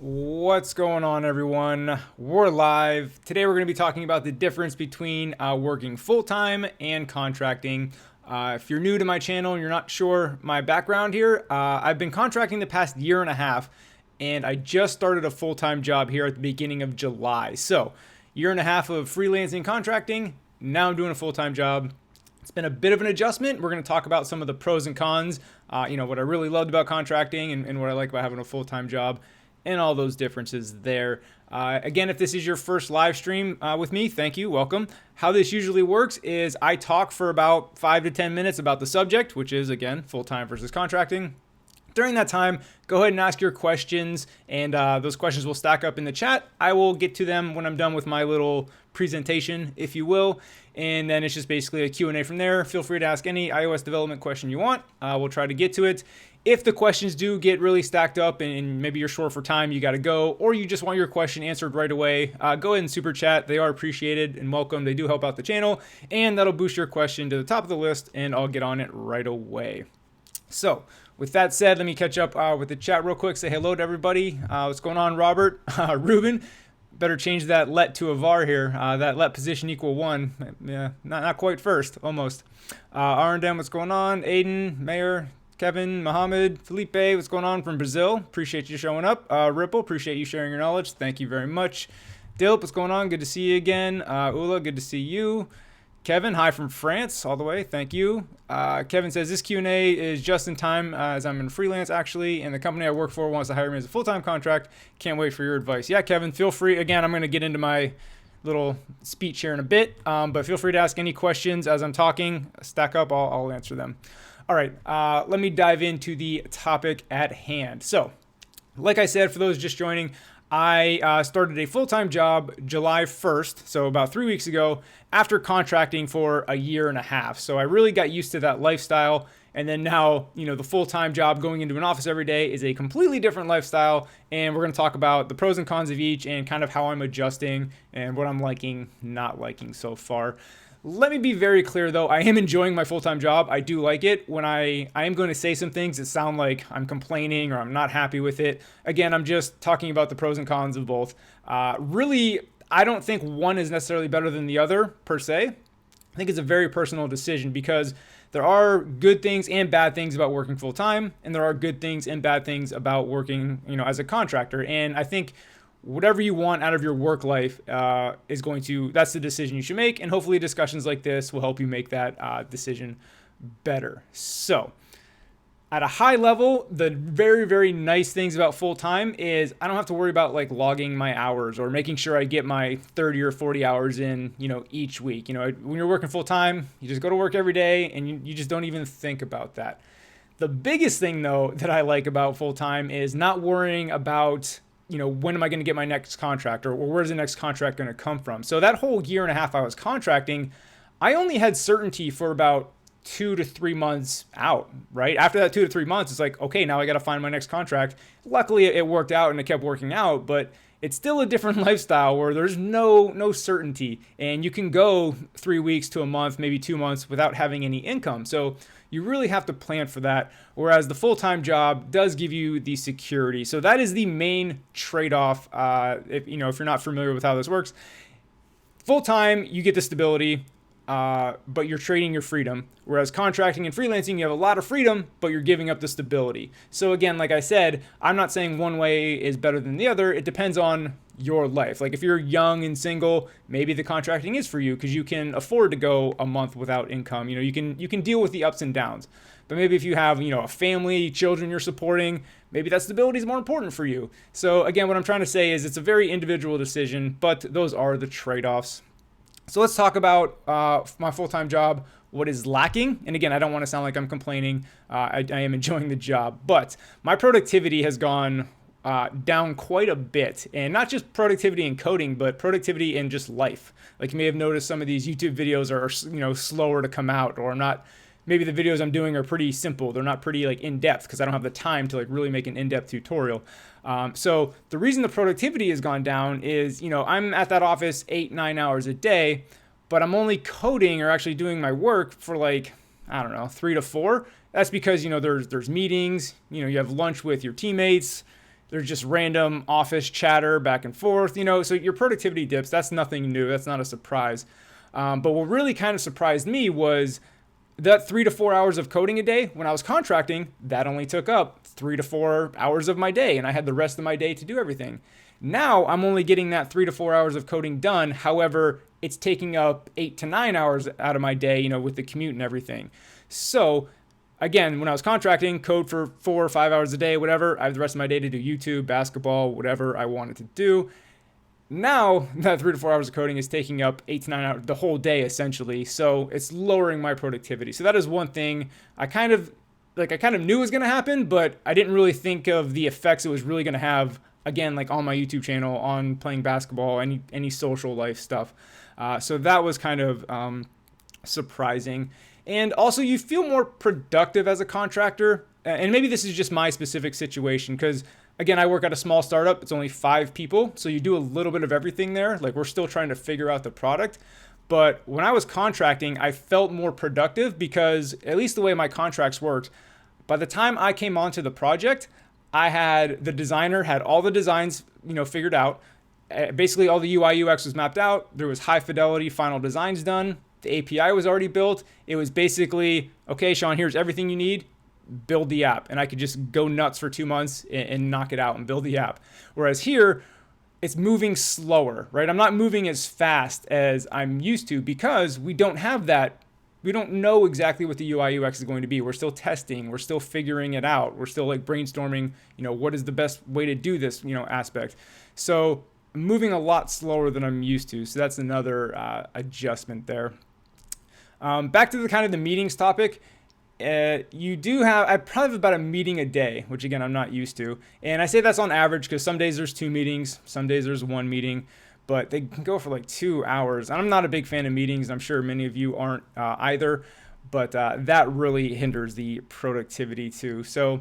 What's going on, everyone? We're live. Today, we're going to be talking about the difference between working full time and contracting. If you're new to my channel and you're not sure my background here, I've been contracting the past year and a half, and I just started a full time job here at the beginning of July. So, year and a half of freelancing contracting. Now I'm doing a full time job. It's been a bit of an adjustment. We're going to talk about some of the pros and cons, what I really loved about contracting and what I like about having a full time job and all those differences there. Again, if this is your first live stream with me, thank you, welcome. How this usually works is I talk for about 5 to 10 minutes about the subject, which is, again, full-time versus contracting. During that time, go ahead and ask your questions, and those questions will stack up in the chat. I will get to them when I'm done with my little presentation, if you will, and then it's just basically a Q&A from there. Feel free to ask any iOS development question you want. We'll try to get to it. If the questions do get really stacked up and maybe you're short for time, you got to go, or you just want your question answered right away, go ahead and super chat. They are appreciated and welcome. They do help out the channel, and that'll boost your question to the top of the list, and I'll get on it right away. So, with that said, let me catch up with the chat real quick. Say hello to everybody. What's going on, Robert? Ruben? Better change that let to a var here. That let position equal 1. Yeah, not quite first, almost. Arendem, what's going on? Aiden, Mayor, Kevin, Mohammed, Felipe, what's going on from Brazil? Appreciate you showing up. Ripple, appreciate you sharing your knowledge. Thank you very much. Dilp, what's going on? Good to see you again. Ula, good to see you. Kevin, hi from France, all the way. Thank you. Kevin says, this Q&A is just in time as I'm in freelance, actually, and the company I work for wants to hire me as a full-time contract. Can't wait for your advice. Yeah, Kevin, feel free. Again, I'm going to get into my little speech here in a bit, but feel free to ask any questions as I'm talking. Stack up, I'll answer them. All right, let me dive into the topic at hand. So, like I said, for those just joining, I started a full-time job July 1st, so about 3 weeks ago, after contracting for a year and a half. So I really got used to that lifestyle. And then now, the full-time job going into an office every day is a completely different lifestyle. And we're going to talk about the pros and cons of each and kind of how I'm adjusting and what I'm liking, not liking so far. Let me be very clear, though. I am enjoying my full-time job. I do like it. When I am going to say some things that sound like I'm complaining or I'm not happy with it. Again, I'm just talking about the pros and cons of both. Really, I don't think one is necessarily better than the other, per se. I think it's a very personal decision because there are good things and bad things about working full-time, and there are good things and bad things about working, as a contractor. And I think whatever you want out of your work life that's the decision you should make. And hopefully discussions like this will help you make that decision better. So at a high level, the very, very nice things about full-time is I don't have to worry about logging my hours or making sure I get my 30 or 40 hours in, each week. When you're working full-time, you just go to work every day and you just don't even think about that. The biggest thing, though, that I like about full-time is not worrying about when am I going to get my next contract or where's the next contract going to come from? So that whole year and a half I was contracting, I only had certainty for about 2 to 3 months out, right? After that 2 to 3 months, it's like, okay, now I got to find my next contract. Luckily, it worked out and it kept working out, but it's still a different lifestyle where there's no certainty, and you can go 3 weeks to a month, maybe 2 months without having any income. So you really have to plan for that, whereas the full-time job does give you the security. So that is the main trade-off. If you're not familiar with how this works, full-time, you get the stability, but you're trading your freedom. Whereas contracting and freelancing, you have a lot of freedom, but you're giving up the stability. So again, like I said, I'm not saying one way is better than the other. It depends on your life. Like if you're young and single, maybe the contracting is for you because you can afford to go a month without income. You can deal with the ups and downs. But maybe if you have, a family, children you're supporting, maybe that stability is more important for you. So again, what I'm trying to say is it's a very individual decision, but those are the trade-offs. So let's talk about my full-time job, what is lacking. And again, I don't want to sound like I'm complaining. I am enjoying the job, but my productivity has gone down quite a bit, and not just productivity in coding, but productivity in just life. Like you may have noticed some of these YouTube videos are, slower to come out, or not. Maybe the videos I'm doing are pretty simple. They're not pretty in-depth because I don't have the time to really make an in-depth tutorial. So the reason the productivity has gone down is, I'm at that office 8-9 hours a day, but I'm only coding or actually doing my work for 3 to 4. That's because, there's meetings, you have lunch with your teammates, There's just random office chatter back and forth, so your productivity dips. That's nothing new. That's not a surprise. But what really kind of surprised me was that 3 to 4 hours of coding a day. When I was contracting, that only took up 3 to 4 hours of my day, and I had the rest of my day to do everything. Now I'm only getting that 3 to 4 hours of coding done. However, it's taking up 8 to 9 hours out of my day, with the commute and everything. So again, when I was contracting, code for 4 or 5 hours a day, whatever. I have the rest of my day to do YouTube, basketball, whatever I wanted to do. Now that 3 to 4 hours of coding is taking up 8 to 9 hours, the whole day essentially. So it's lowering my productivity. So that is one thing I kind of knew was going to happen, but I didn't really think of the effects it was really going to have, again, like on my YouTube channel, on playing basketball, any social life stuff. So that was kind of surprising. And also, you feel more productive as a contractor. And maybe this is just my specific situation because, again, I work at a small startup. It's only 5 people. So you do a little bit of everything there. Like, we're still trying to figure out the product. But when I was contracting, I felt more productive because, at least the way my contracts worked, by the time I came onto the project, the designer had all the designs, figured out. Basically, all the UI UX was mapped out. There was high fidelity final designs done. The API was already built. It was basically, okay, Sean, here's everything you need. Build the app. And I could just go nuts for 2 months and knock it out and build the app. Whereas here, it's moving slower, right? I'm not moving as fast as I'm used to because we don't have that. We don't know exactly what the UI UX is going to be. We're still testing. We're still figuring it out. We're still like brainstorming, what is the best way to do this, aspect. So I'm moving a lot slower than I'm used to. So that's another adjustment there. Back to the kind of the meetings topic. I probably have about a meeting a day, which again, I'm not used to. And I say that's on average because some days there's 2 meetings, some days there's 1 meeting, but they can go for like 2 hours. And I'm not a big fan of meetings. I'm sure many of you aren't either, but that really hinders the productivity too. So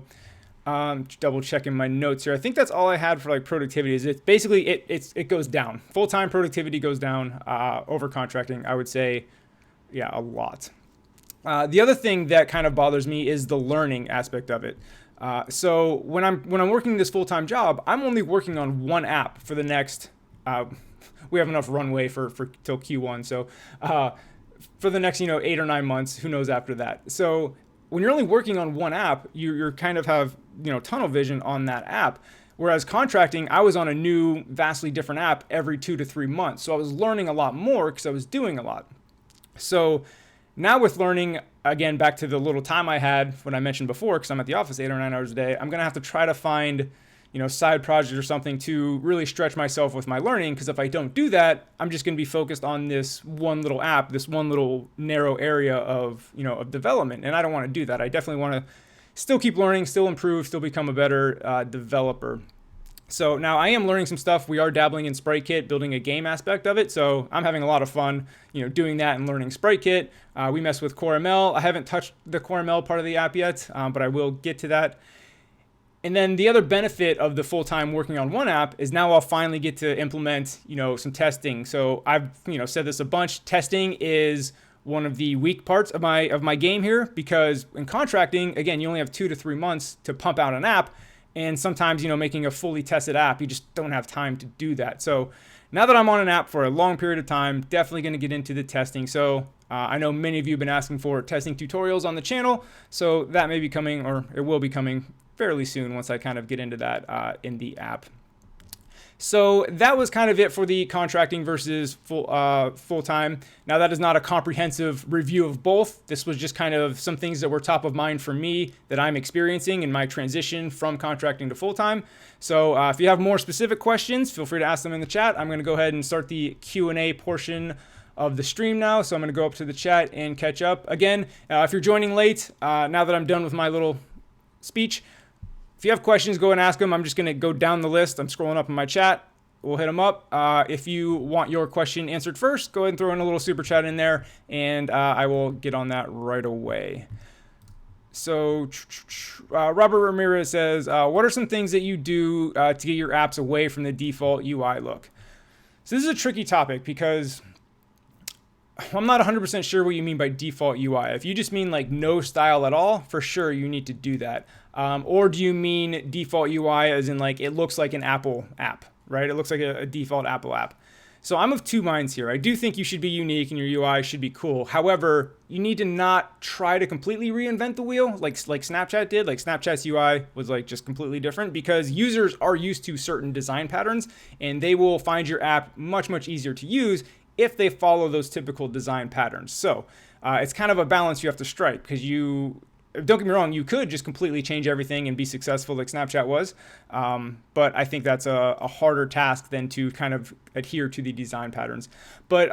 double checking my notes here. I think that's all I had for like productivity. Is it's basically it goes down. Full-time productivity goes down over contracting. I would say, yeah, a lot. The other thing that kind of bothers me is the learning aspect of it. So when I'm working this full-time job, I'm only working on one app for the next. We have enough runway for till Q1. So for the next 8 or 9 months, who knows after that. So when you're only working on one app, you're kind of have tunnel vision on that app. Whereas contracting, I was on a new, vastly different app every 2 to 3 months. So I was learning a lot more because I was doing a lot. So now with learning, again, back to the little time I had when I mentioned before, because I'm at the office 8 or 9 hours a day, I'm going to have to try to find, side project or something to really stretch myself with my learning. Because if I don't do that, I'm just going to be focused on this one little app, this one little narrow area of development. And I don't want to do that. I definitely want to still keep learning, still improve, still become a better developer. So now I am learning some stuff. We are dabbling in SpriteKit, building a game aspect of it. So I'm having a lot of fun, doing that and learning SpriteKit. We mess with CoreML. I haven't touched the CoreML part of the app yet, but I will get to that. And then the other benefit of the full-time working on one app is now I'll finally get to implement, some testing. So I've, said this a bunch. Testing is one of the weak parts of my game here because in contracting, again, you only have 2 to 3 months to pump out an app. And sometimes, making a fully tested app, you just don't have time to do that. So now that I'm on an app for a long period of time, definitely going to get into the testing. So I know many of you have been asking for testing tutorials on the channel. So that may be coming, or it will be coming fairly soon once I kind of get into that in the app. So that was kind of it for the contracting versus full-time. Now that is not a comprehensive review of both. This was just kind of some things that were top of mind for me that I'm experiencing in my transition from contracting to full-time. So if you have more specific questions, feel free to ask them in the chat. I'm going to go ahead and start the Q&A portion of the stream now. So I'm going to go up to the chat and catch up. Again, if you're joining late, now that I'm done with my little speech, if you have questions, go and ask them. I'm just going to go down the list. I'm scrolling up in my chat. We'll hit them up. If you want your question answered first, go ahead and throw in a little super chat in there, and I will get on that right away. So Robert Ramirez says, what are some things that you do to get your apps away from the default UI look? So this is a tricky topic because I'm not 100% sure what you mean by default UI. If you just mean like no style at all, for sure you need to do that. Or do you mean default UI as in like it looks like an Apple app, right? It looks like a default Apple app. So I'm of two minds here. I do think you should be unique and your UI should be cool. However, you need to not try to completely reinvent the wheel like Snapchat did. Like Snapchat's UI was like just completely different because users are used to certain design patterns and they will find your app much, much easier to use if they follow those typical design patterns. So it's kind of a balance you have to strike because don't get me wrong, you could just completely change everything and be successful like Snapchat was. But I think that's a harder task than to kind of adhere to the design patterns. But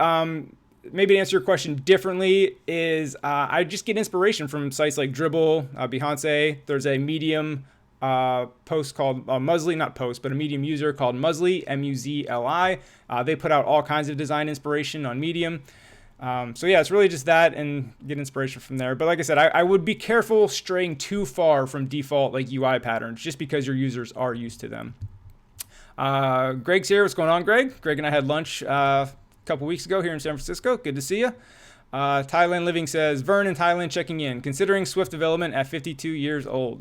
maybe to answer your question differently is I just get inspiration from sites like Dribbble, Behance. There's a Medium post called Muzzly, not post, but a Medium user called Muzzly, Muzli. They put out all kinds of design inspiration on Medium. So yeah, it's really just that and get inspiration from there. But like I said, I would be careful straying too far from default like UI patterns just because your users are used to them. Greg's here. What's going on, Greg? Greg and I had lunch a couple weeks ago here in San Francisco. Good to see you. Thailand Living says, Vern in Thailand checking in, considering Swift development at 52 years old.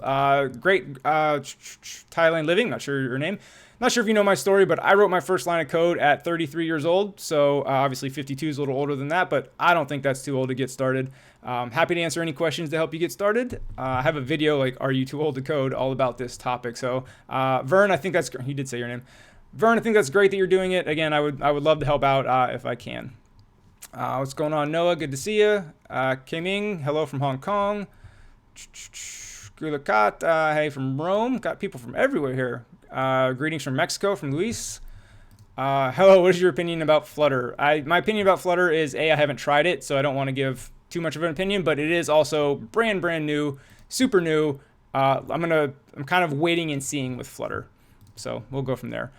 Great, Thailand Living, not sure your name. Not sure if you know my story, but I wrote my first line of code at 33 years old. So obviously 52 is a little older than that, but I don't think that's too old to get started. Happy to answer any questions to help you get started. I have a video like, are you too old to code, all about this topic. So Vern, I think that's, he did say your name. Vern, I think that's great that you're doing it. Again, I would love to help out if I can. What's going on, Noah? Good to see you. Ming, hello from Hong Kong. Gulakat, hey from Rome. Got people from everywhere here. Greetings from Mexico, from Luis. Hello, what is your opinion about Flutter? My opinion about Flutter is I haven't tried it, so I don't want to give too much of an opinion, but it is also brand new, super new. I'm kind of waiting and seeing with Flutter. So we'll go from there.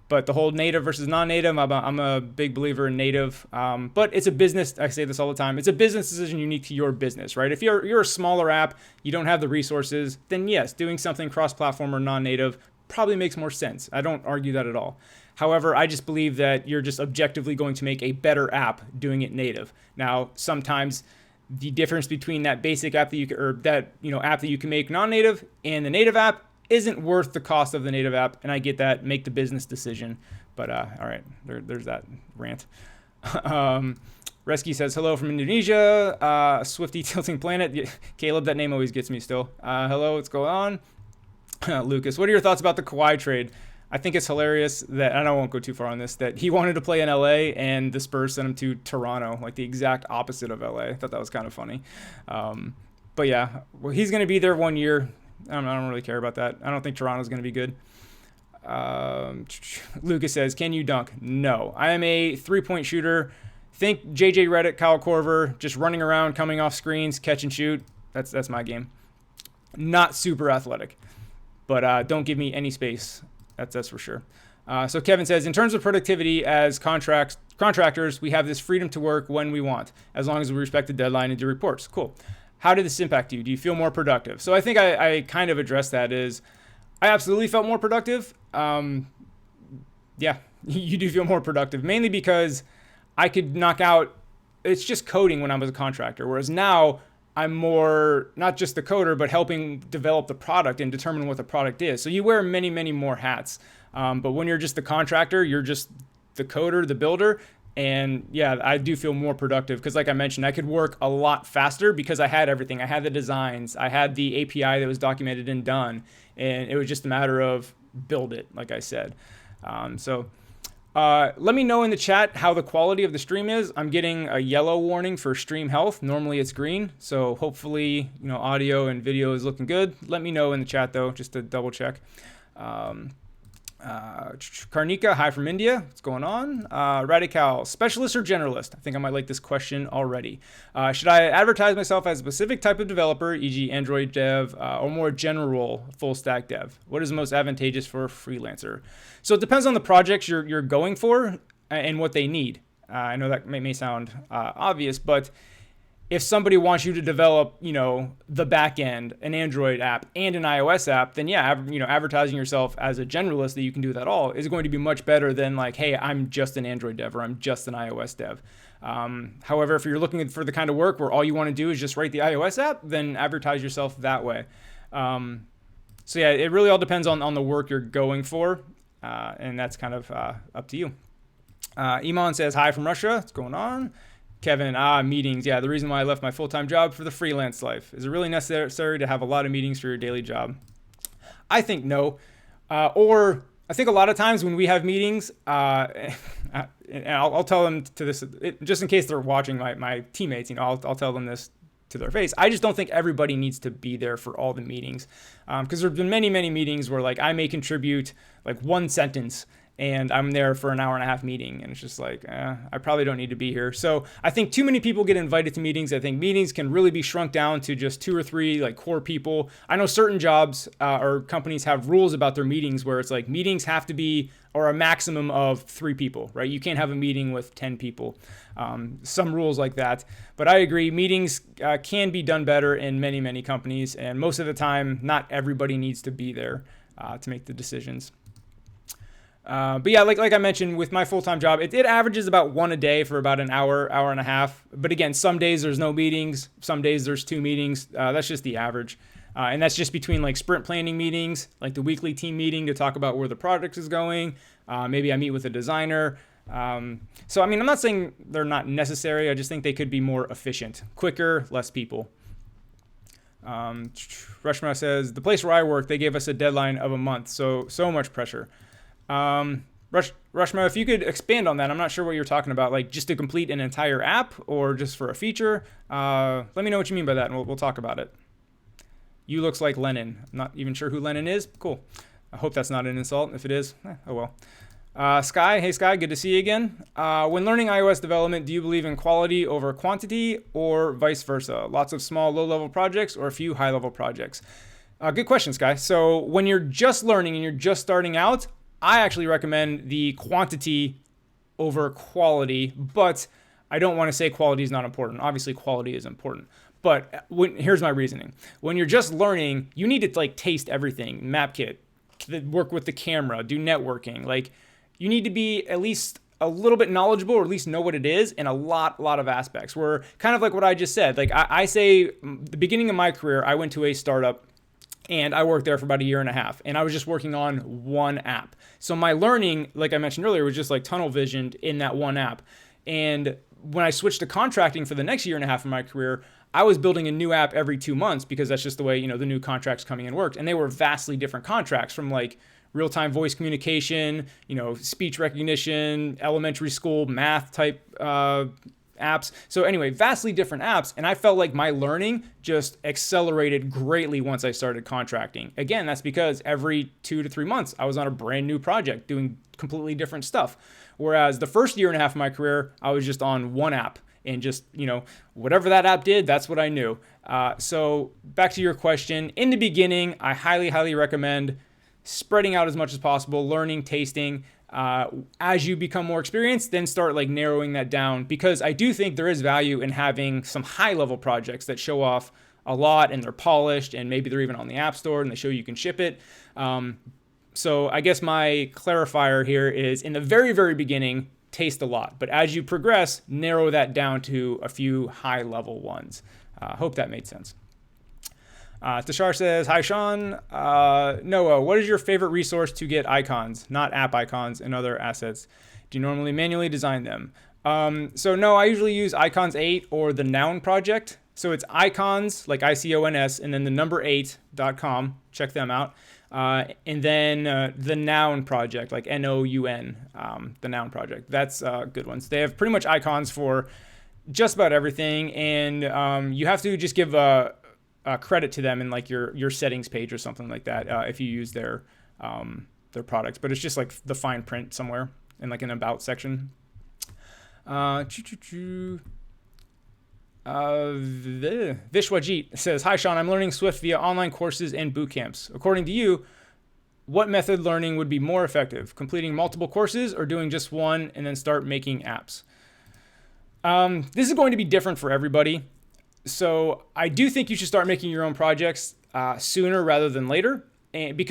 But the whole native versus non-native, I'm a big believer in native. But it's a business, I say this all the time, it's a business decision unique to your business, right? If you're a smaller app, you don't have the resources, then yes, doing something cross-platform or non-native probably makes more sense. I don't argue that at all. However, I just believe that you're just objectively going to make a better app doing it native. Now, sometimes the difference between that basic app that app that you can make non-native and the native app isn't worth the cost of the native app, and I get that. Make the business decision. But all right, there's that rant. Resky says hello from Indonesia. Swifty Tilting Planet. Caleb, that name always gets me still. Hello, what's going on? Lucas, what are your thoughts about the Kawhi trade? I think it's hilarious that, and I won't go too far on this, that he wanted to play in LA and the Spurs sent him to Toronto, like the exact opposite of LA. I thought that was kind of funny. But yeah, well, he's going to be there 1 year. I don't really care about that. I don't think Toronto's going to be good. Lucas says, can you dunk? No. I am a three-point shooter. Think JJ Redick, Kyle Korver, just running around, coming off screens, catch and shoot. That's my game. Not super athletic, but don't give me any space. That's for sure. So Kevin says, in terms of productivity as contractors, we have this freedom to work when we want, as long as we respect the deadline and do reports. Cool. How did this impact you? Do you feel more productive? So I think I kind of addressed that is I absolutely felt more productive. Yeah, you do feel more productive, mainly because I could knock out, it's just coding when I was a contractor. Whereas now I'm more, not just the coder, but helping develop the product and determine what the product is. So you wear many, many more hats. But when you're just the contractor, you're just the coder, the builder. And yeah, I do feel more productive because like I mentioned, I could work a lot faster because I had everything. I had the designs, I had the API that was documented and done, and it was just a matter of build it, like I said. Let me know in the chat how the quality of the stream is. I'm getting a yellow warning for stream health. Normally it's green, so hopefully audio and video is looking good. Let me know in the chat though, just to double check. Karnika, hi from India. What's going on? Radical, specialist or generalist? I think I might like this question already. Should I advertise myself as a specific type of developer, e.g. Android dev, or more general full stack dev? What is the most advantageous for a freelancer? So it depends on the projects you're going for and what they need. I know that may sound obvious, but if somebody wants you to develop, the back end, an Android app and an iOS app, then yeah, advertising yourself as a generalist that you can do that all is going to be much better than like, hey, I'm just an Android dev or I'm just an iOS dev. However, if you're looking for the kind of work where all you want to do is just write the iOS app, then advertise yourself that way. So yeah, it really all depends on the work you're going for, and that's kind of up to you. Iman says, hi from Russia. What's going on? Kevin, meetings. Yeah, the reason why I left my full-time job for the freelance life. Is it really necessary to have a lot of meetings for your daily job? I think no. Or I think a lot of times when we have meetings, and I'll tell them to this, just in case they're watching, my teammates, I'll tell them this to their face. I just don't think everybody needs to be there for all the meetings. Because there have been many, many meetings where like I may contribute like one sentence and I'm there for an hour and a half meeting. And it's just like, I probably don't need to be here. So I think too many people get invited to meetings. I think meetings can really be shrunk down to just 2 or 3 like core people. I know certain jobs or companies have rules about their meetings where it's like meetings have to be or a maximum of 3 people, right? You can't have a meeting with 10 people. Some rules like that. But I agree, meetings can be done better in many, many companies. And most of the time, not everybody needs to be there to make the decisions. But yeah, like I mentioned, with my full-time job, it averages about 1 a day for about an hour, hour and a half. But again, some days there's no meetings. Some days there's 2 meetings. That's just the average. And that's just between like sprint planning meetings, like the weekly team meeting to talk about where the product is going. Maybe I meet with a designer. So, I mean, I'm not saying they're not necessary. I just think they could be more efficient, quicker, less people. Rushma says, the place where I work, they gave us a deadline of a month. So much pressure. Rushma, if you could expand on that, I'm not sure what you're talking about, like just to complete an entire app or just for a feature. Let me know what you mean by that and we'll talk about it. You looks like Lenin. I'm not even sure who Lenin is. Cool. I hope that's not an insult. If it is, oh well. Sky, hey Sky, good to see you again. When learning iOS development, do you believe in quality over quantity or vice versa? Lots of small, low-level projects or a few high-level projects? Good question, Sky. So when you're just learning and you're just starting out, I actually recommend the quantity over quality, but I don't want to say quality is not important. Obviously, quality is important. But here's my reasoning. When you're just learning, you need to like taste everything. MapKit, work with the camera, do networking. Like you need to be at least a little bit knowledgeable or at least know what it is in a lot of aspects. Where kind of like what I just said. Like I say, the beginning of my career, I went to a startup and I worked there for about 1.5 years and I was just working on one app. So my learning, like I mentioned earlier, was just like tunnel visioned in that one app. And when I switched to contracting for the next 1.5 years of my career, I was building a new app every 2 months because that's just the way, the new contracts coming in worked. And they were vastly different contracts from like real-time voice communication, speech recognition, elementary school math type apps. So anyway, vastly different apps. And I felt like my learning just accelerated greatly once I started contracting. Again, that's because every 2 to 3 months, I was on a brand new project doing completely different stuff. Whereas the first 1.5 years of my career, I was just on one app and just, whatever that app did, that's what I knew. So back to your question, in the beginning, I highly, highly recommend spreading out as much as possible, learning, tasting. As you become more experienced, then start like narrowing that down, because I do think there is value in having some high level projects that show off a lot and they're polished and maybe they're even on the App Store and they show you can ship it. So I guess my clarifier here is in the very, very beginning, taste a lot, but as you progress, narrow that down to a few high level ones. Hope that made sense. Tashar says, hi, Sean. Noah, what is your favorite resource to get icons, not app icons and other assets? Do you normally manually design them? So no, I usually use Icons 8 or the Noun project. So it's icons, like ICONS, and then the number 8.com. Check them out. And then the Noun project, like NOUN, the Noun project. That's good ones. They have pretty much icons for just about everything. And you have to just give credit to them in like your settings page or something like that if you use their products. But it's just like the fine print somewhere in like an about section. Vishwajit says, hi Sean, I'm learning Swift via online courses and boot camps. According to you, what method learning would be more effective? Completing multiple courses or doing just one and then start making apps? This is going to be different for everybody. So I do think you should start making your own projects sooner rather than later, and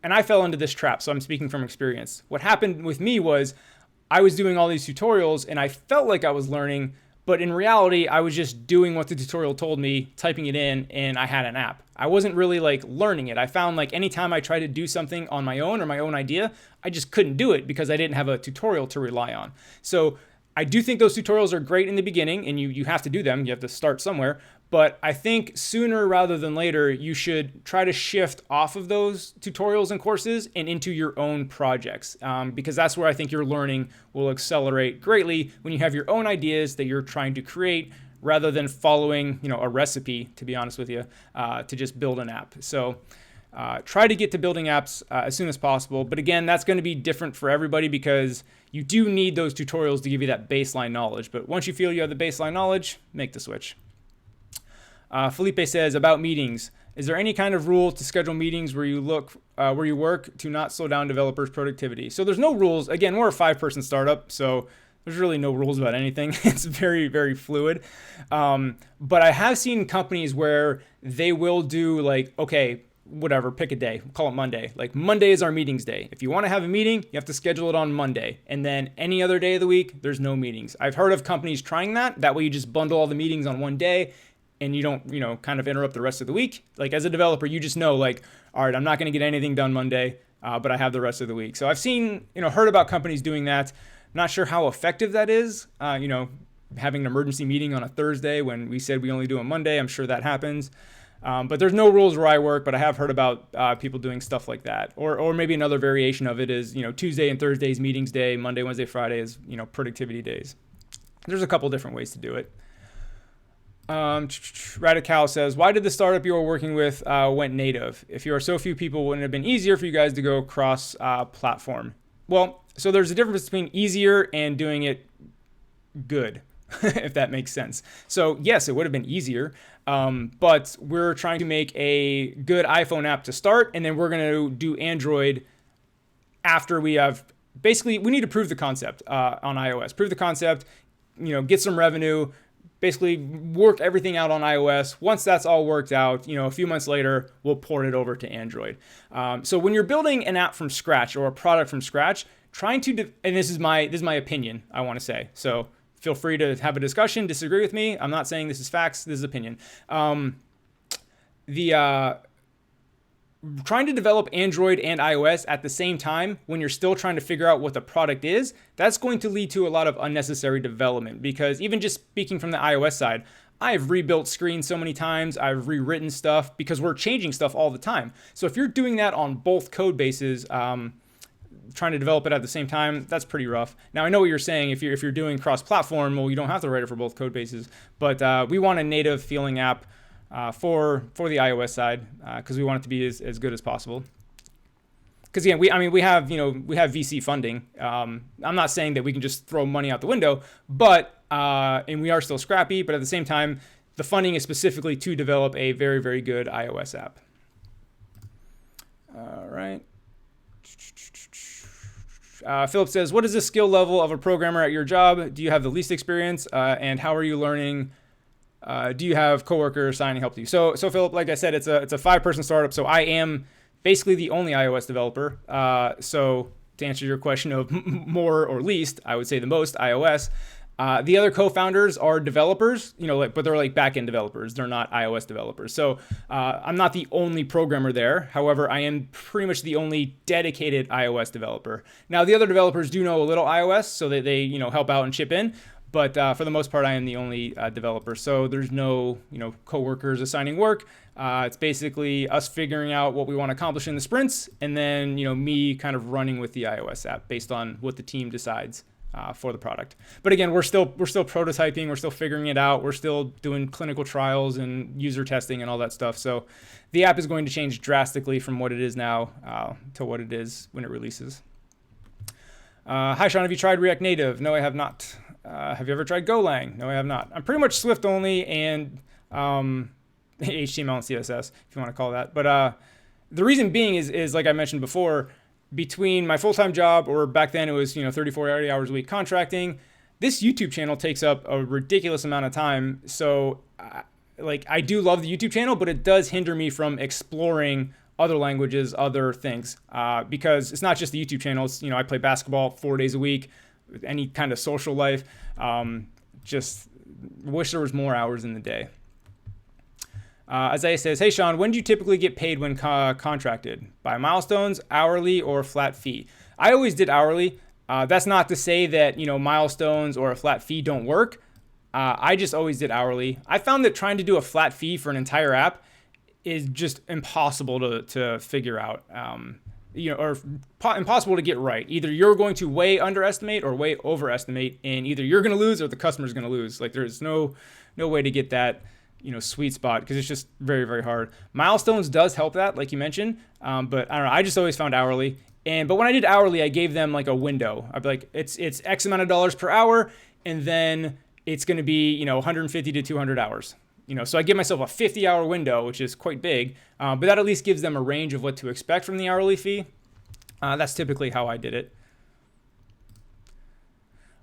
I fell into this trap, so I'm speaking from experience. What happened with me was I was doing all these tutorials and I felt like I was learning, but in reality, I was just doing what the tutorial told me, typing it in, and I had an app. I wasn't really like learning it. I found like anytime I tried to do something on my own or my own idea, I just couldn't do it because I didn't have a tutorial to rely on. So I do think those tutorials are great in the beginning, and you have to do them. You have to start somewhere. But I think sooner rather than later, you should try to shift off of those tutorials and courses and into your own projects, because that's where I think your learning will accelerate greatly when you have your own ideas that you're trying to create rather than following, a recipe, to be honest with you, to just build an app. So try to get to building apps as soon as possible. But again, that's going to be different for everybody because you do need those tutorials to give you that baseline knowledge. But once you feel you have the baseline knowledge, make the switch. Felipe says about meetings. Is there any kind of rule to schedule meetings where you work to not slow down developers' productivity? So there's no rules. Again, we're a 5-person startup, so there's really no rules about anything. It's very, very fluid. But I have seen companies where they will do like, okay, whatever, pick a day, call it Monday. Like Monday is our meetings day. If you want to have a meeting, you have to schedule it on Monday. And then any other day of the week, there's no meetings. I've heard of companies trying that. That way you just bundle all the meetings on one day and you don't, kind of interrupt the rest of the week. Like as a developer, you just know like, all right, I'm not going to get anything done Monday, but I have the rest of the week. So I've seen, heard about companies doing that. I'm not sure how effective that is. Having an emergency meeting on a Thursday when we said we only do a Monday, I'm sure that happens. But there's no rules where I work, but I have heard about people doing stuff like that. Or maybe another variation of it is, Tuesday and Thursday is meetings day, Monday, Wednesday, Friday is, productivity days. There's a couple different ways to do it. Radical says, why did the startup you were working with went native? If you are so few people, wouldn't it have been easier for you guys to go cross platform? Well, so there's a difference between easier and doing it good, if that makes sense. So yes, it would have been easier, but we're trying to make a good iPhone app to start, and then we're going to do Android after we have, basically, we need to prove the concept on iOS. Prove the concept, get some revenue, basically work everything out on iOS. Once that's all worked out, a few months later, we'll port it over to Android. So when you're building an app from scratch or a product from scratch, trying to, and this is my opinion, I want to say, so feel free to have a discussion, disagree with me. I'm not saying this is facts, this is opinion. Trying to develop Android and iOS at the same time when you're still trying to figure out what the product is, that's going to lead to a lot of unnecessary development, because even just speaking from the iOS side, I've rebuilt screens so many times, I've rewritten stuff because we're changing stuff all the time. So if you're doing that on both code bases, trying to develop it at the same time, that's pretty rough. Now I know what you're saying. If you're doing cross-platform, well, you don't have to write it for both code bases, but we want a native feeling app for the iOS side, because we want it to be as good as possible. Because again, we have VC funding. I'm not saying that we can just throw money out the window, but and we are still scrappy. But at the same time, the funding is specifically to develop a very, very good iOS app. All right. Philip says, what is the skill level of a programmer at your job? Do you have the least experience? And how are you learning? Do you have coworkers signing help you? So Philip, like I said, it's a 5-person startup. So I am basically the only iOS developer. So to answer your question of more or least, I would say the most iOS. The other co-founders are developers, but they're like back-end developers. They're not iOS developers. So I'm not the only programmer there. However, I am pretty much the only dedicated iOS developer. Now, the other developers do know a little iOS, so that they help out and chip in. But for the most part, I am the only developer. So there's no coworkers assigning work. It's basically us figuring out what we want to accomplish in the sprints, and then me kind of running with the iOS app based on what the team decides for the product. But again, we're still prototyping, we're still figuring it out, we're still doing clinical trials and user testing and all that stuff. So the app is going to change drastically from what it is now to what it is when it releases. Hi Sean, have you tried React Native? No, I have not. Have you ever tried Golang? No, I have not. I'm pretty much Swift only and HTML and CSS, if you want to call that. But the reason being is like I mentioned before, between my full-time job, or back then it was 34, 80 hours a week contracting, this YouTube channel takes up a ridiculous amount of time. So I do love the YouTube channel, but it does hinder me from exploring other languages, other things, because it's not just the YouTube channel. It's, I play basketball 4 days a week. any kind of social life. Just wish there was more hours in the day. Isaiah says, hey, Sean, when do you typically get paid when contracted? By milestones, hourly, or flat fee? I always did hourly. That's not to say that, milestones or a flat fee don't work. I just always did hourly. I found that trying to do a flat fee for an entire app is just impossible to figure out, or impossible to get right. Either you're going to way underestimate or way overestimate, and either you're going to lose or the customer's going to lose. Like there's no way to get that, sweet spot, because it's just very, very hard. Milestones does help that, like you mentioned, but I don't know. I just always found hourly. But when I did hourly, I gave them like a window. I'd be like, it's X amount of dollars per hour, and then it's going to be 150 to 200 hours. So I give myself a 50-hour window, which is quite big, but that at least gives them a range of what to expect from the hourly fee. That's typically how I did it.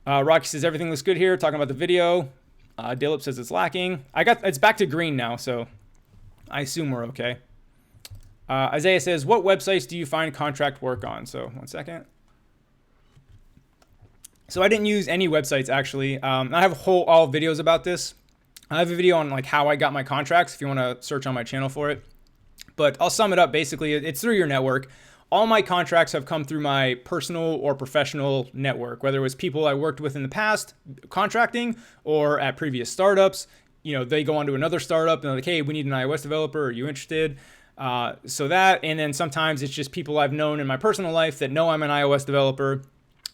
Rocky says everything looks good here. Talking about the video. Dilip says it's lacking. It's back to green now, so I assume we're okay. Isaiah says, what websites do you find contract work on? So 1 second. So I didn't use any websites actually. I have all videos about this. I have a video on like how I got my contracts if you want to search on my channel for it. But I'll sum it up. Basically, it's through your network. All my contracts have come through my personal or professional network, whether it was people I worked with in the past contracting or at previous startups. They go on to another startup and they're like, hey, we need an iOS developer. Are you interested? So that, and then sometimes it's just people I've known in my personal life that know I'm an iOS developer.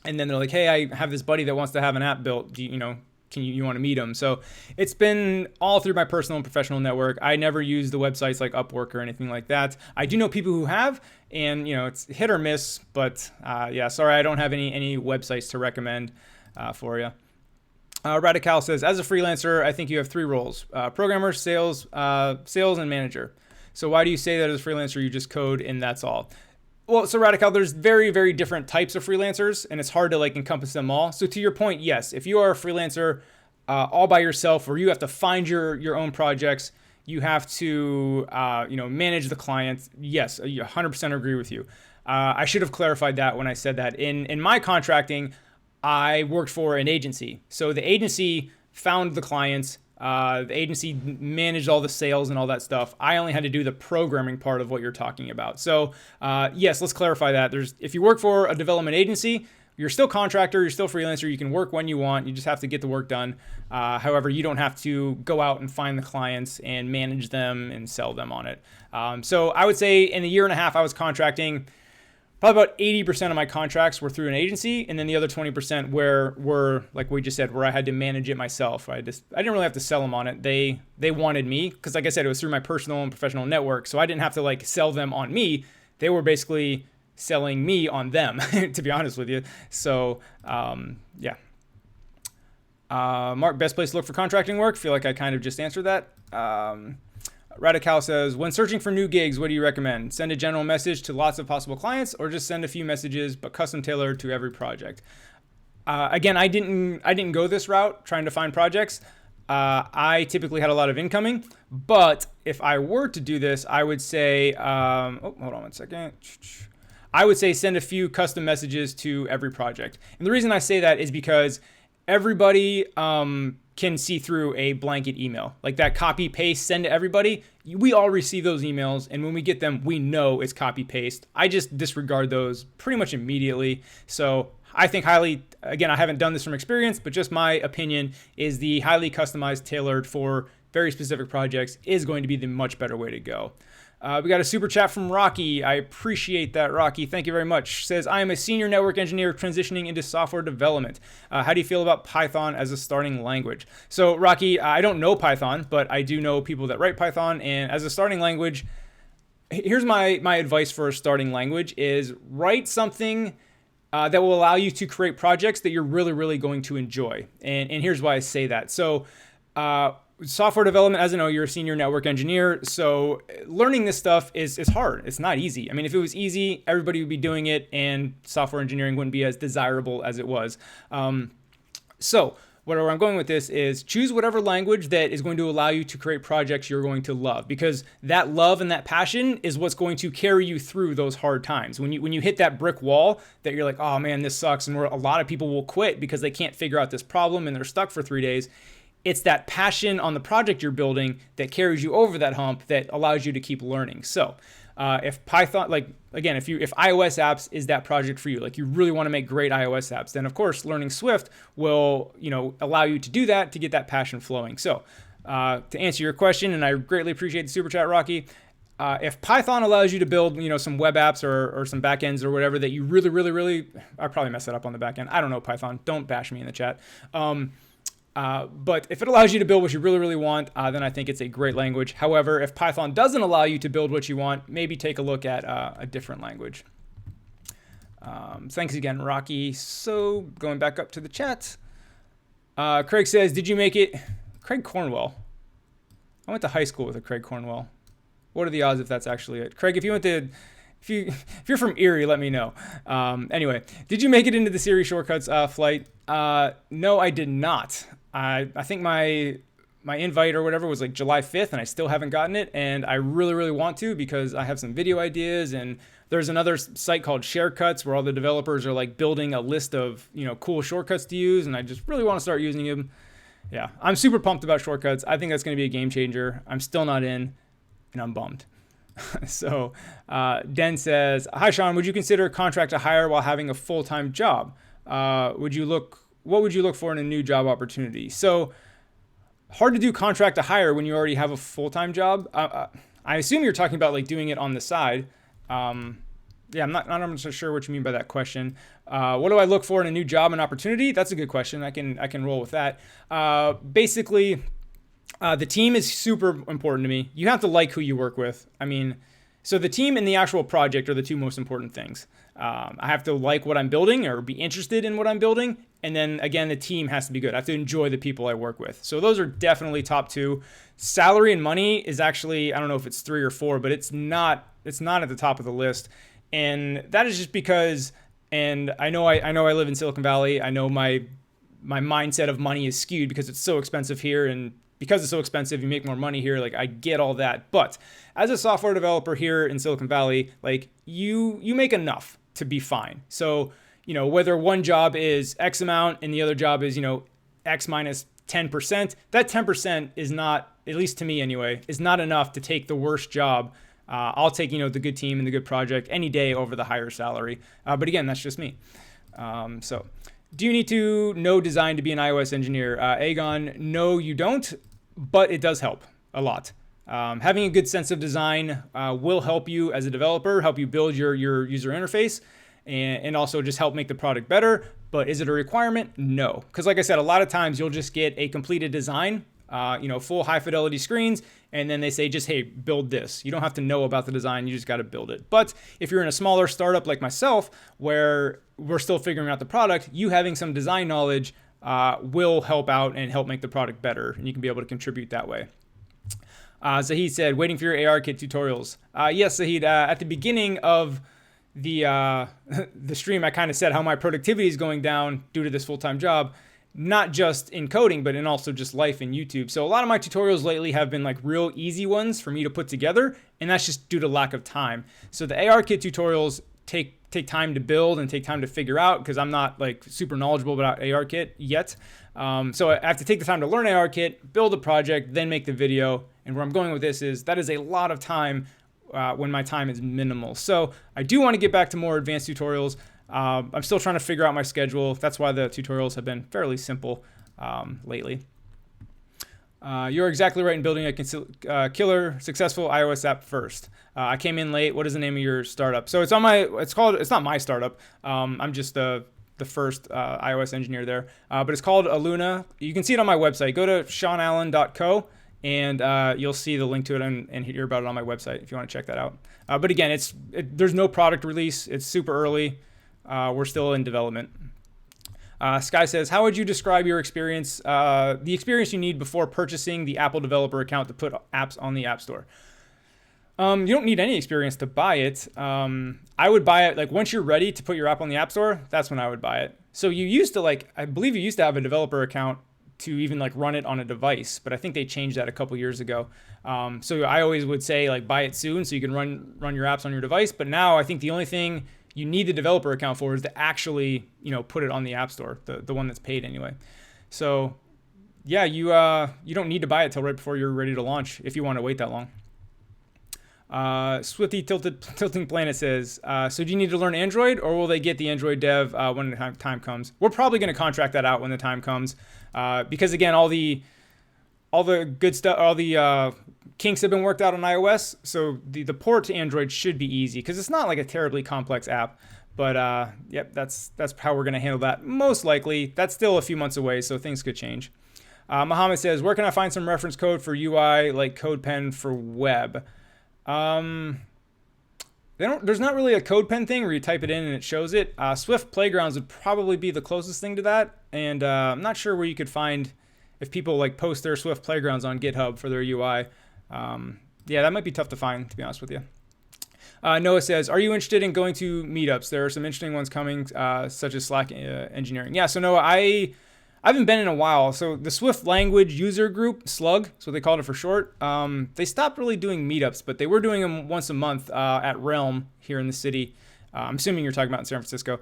And then they're like, hey, I have this buddy that wants to have an app built. Do you want to meet him? So it's been all through my personal and professional network. I never use the websites like Upwork or anything like that. I do know people who have, and it's hit or miss, but sorry, I don't have any websites to recommend for you. Radical says, as a freelancer, I think you have 3 roles: programmer, sales, and manager. So why do you say that as a freelancer, you just code and that's all? Well, so Radical, there's very, very different types of freelancers, and it's hard to encompass them all. So to your point, yes, if you are a freelancer all by yourself, or you have to find your own projects, you have to manage the clients. Yes, I 100% agree with you. I should have clarified that when I said that. In my contracting, I worked for an agency. So the agency found the clients. The agency managed all the sales and all that stuff. I only had to do the programming part of what you're talking about. So yes, let's clarify that. If you work for a development agency, you're still contractor, you're still freelancer. You can work when you want. You just have to get the work done. However, you don't have to go out and find the clients and manage them and sell them on it. So I would say in a year and a half I was contracting, probably about 80% of my contracts were through an agency, and then the other 20% were like we just said, where I had to manage it myself. I didn't really have to sell them on it. They wanted me, because like I said, it was through my personal and professional network, so I didn't have to sell them on me. They were basically selling me on them, to be honest with you. So yeah. Mark, best place to look for contracting work? Feel like I kind of just answered that. Radical says, when searching for new gigs, what do you recommend? Send a general message to lots of possible clients, or just send a few messages but custom tailored to every project? Again, I didn't go this route trying to find projects. I typically had a lot of incoming, but if I were to do this, I would say, hold on 1 second. I would say send a few custom messages to every project. And the reason I say that is because everybody can see through a blanket email. Like that copy paste, send to everybody. We all receive those emails, and when we get them, we know it's copy paste. I just disregard those pretty much immediately. So I think again, I haven't done this from experience, but just my opinion is the highly customized, tailored for very specific projects is going to be the much better way to go. We got a super chat from Rocky. I appreciate that, Rocky. Thank you very much. Says, I am a senior network engineer transitioning into software development. How do you feel about Python as a starting language? So, Rocky, I don't know Python, but I do know people that write Python. And as a starting language, here's my advice for a starting language is write something that will allow you to create projects that you're really, really going to enjoy. And here's why I say that. So, software development, as I know, you're a senior network engineer, so learning this stuff is hard. It's not easy. I mean, if it was easy, everybody would be doing it, and software engineering wouldn't be as desirable as it was. So where I'm going with this is choose whatever language that is going to allow you to create projects you're going to love, because that love and that passion is what's going to carry you through those hard times. When you hit that brick wall that you're like, oh man, this sucks, and where a lot of people will quit because they can't figure out this problem and they're stuck for 3 days. It's that passion on the project you're building that carries you over that hump that allows you to keep learning. So if Python, like again, if iOS apps is that project for you, like you really want to make great iOS apps, then of course learning Swift will, allow you to do that, to get that passion flowing. So to answer your question, and I greatly appreciate the super chat, Rocky. If Python allows you to build, some web apps or some backends or whatever that you really, I probably messed that up on the backend. I don't know Python. Don't bash me in the chat. But if it allows you to build what you really want, then I think it's a great language. However, if Python doesn't allow you to build what you want, maybe take a look at a different language. Thanks again, Rocky. So going back up to the chat, Craig says, did you make it? Craig Cornwell. I went to high school with a Craig Cornwell. What are the odds if that's actually it? Craig, if you're from Erie, let me know. Anyway, did you make it into the Siri shortcuts flight? No, I did not. I think my invite or whatever was like July 5th, and I still haven't gotten it. And I really want to, because I have some video ideas, and there's another site called Sharecuts where all the developers are like building a list of, cool shortcuts to use. And I just really want to start using them. Yeah, I'm super pumped about shortcuts. I think that's going to be a game changer. I'm still not in, and I'm bummed. So Den says, hi, Sean, would you consider contract to hire while having a full-time job? What would you look for in a new job opportunity? So hard to do contract to hire when you already have a full-time job. I assume you're talking about like doing it on the side. Yeah, I'm not so sure what you mean by that question. What do I look for in a new job and opportunity? That's a good question. I can roll with that. Basically, the team is super important to me. You have to like who you work with. So the team and the actual project are the two most important things. I have to like what I'm building or be interested in what I'm building. And then again, the team has to be good. I have to enjoy the people I work with. So those are definitely top two. Salary and money is actually, I don't know if it's 3 or 4, but it's not at the top of the list. And that is just because, and I know I live in Silicon Valley. I know my mindset of money is skewed because it's so expensive here, and because it's so expensive, you make more money here. Like, I get all that. But as a software developer here in Silicon Valley, like you make enough to be fine. So, whether one job is X amount and the other job is, X minus 10%, that 10% is not, at least to me anyway, is not enough to take the worst job. I'll take, the good team and the good project any day over the higher salary. But again, that's just me. So do you need to know design to be an iOS engineer? Aegon, no, you don't, but it does help a lot. Having a good sense of design will help you as a developer, help you build your user interface, and also just help make the product better. But is it a requirement? No. Because like I said, a lot of times you'll just get a completed design, full high fidelity screens, and then they say just, hey, build this. You don't have to know about the design, you just got to build it. But if you're in a smaller startup like myself, where we're still figuring out the product, you having some design knowledge will help out and help make the product better, and you can be able to contribute that way. Zahid said, waiting for your ARKit tutorials. Yes, Zahid, at the beginning of the stream, I kind of said how my productivity is going down due to this full-time job, not just in coding, but in also just life in YouTube. So a lot of my tutorials lately have been like real easy ones for me to put together, and that's just due to lack of time. So the ARKit tutorials take time to build and take time to figure out, because I'm not like super knowledgeable about ARKit yet. So I have to take the time to learn ARKit, build a project, then make the video. And where I'm going with this is that is a lot of time when my time is minimal. So I do want to get back to more advanced tutorials. I'm still trying to figure out my schedule. That's why the tutorials have been fairly simple lately. You're exactly right in building a killer, successful iOS app first. I came in late. What is the name of your startup? So it's not my startup. I'm just the first iOS engineer there. But it's called Aluna. You can see it on my website. Go to seanallen.co and you'll see the link to it and hear about it on my website if you want to check that out. But again, there's no product release. It's super early. We're still in development. Sky says, how would you describe your experience, the experience you need before purchasing the Apple developer account to put apps on the App Store? You don't need any experience to buy it. I would buy it like once you're ready to put your app on the App Store, that's when I would buy it. So you used to I believe you used to have a developer account to even like run it on a device, but I think they changed that a couple years ago. So I always would say like buy it soon so you can run your apps on your device. But now I think the only thing you need the developer account for is to actually, put it on the App Store, the one that's paid anyway. So yeah, you don't need to buy it till right before you're ready to launch if you want to wait that long. Swifty Tilting Planet says, so do you need to learn Android, or will they get the Android dev when the time comes? We're probably going to contract that out when the time comes, because again, all the good stuff, all the kinks have been worked out on iOS, so the port to Android should be easy because it's not like a terribly complex app. But yep, that's how we're going to handle that. Most likely, that's still a few months away, so things could change. Mohammed says, where can I find some reference code for UI like CodePen for web? There's not really a CodePen thing where you type it in and it shows it. Swift Playgrounds would probably be the closest thing to that, and I'm not sure where you could find if people like post their Swift Playgrounds on GitHub for their UI. Yeah, that might be tough to find, to be honest with you. Noah says, are you interested in going to meetups? There are some interesting ones coming, such as Slack engineering. Yeah, so Noah, I haven't been in a while. So the Swift language user group, SLUG, so they called it for short, they stopped really doing meetups, but they were doing them once a month at Realm here in the city. I'm assuming you're talking about in San Francisco.